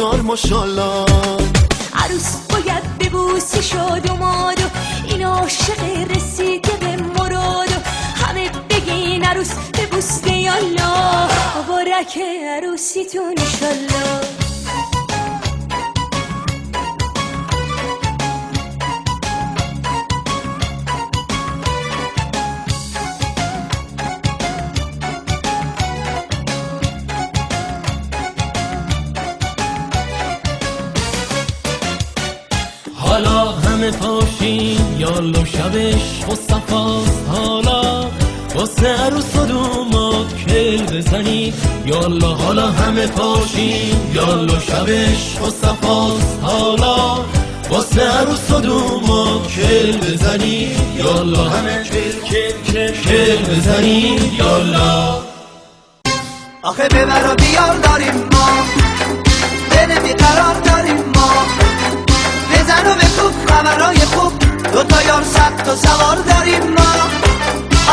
هزار ماشالله. عروس باید ببوسی شاد و ماد و این عاشق رسیده به مراد و همه بگین عروس ببوسته یالله مبارک عروسیتون انشالله. حالا همه پاشین یالا شبش و صفاست، حالا واسه عروس و دوماد کل بزنید یالا. حالا همه پاشین یالا شبش و صفاست، حالا واسه عروس و دوماد کل بزنید یالا. همه کل بزنید یالا. آخه ببر و بیار داریم ما، دل بیقرار داریم ما، بزن و بکوب خبرای خوب، دوتا یار صد تا سوار داریم ما.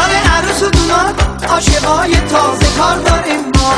آره عروس و دوماد عاشقای تازه کار داریم ما.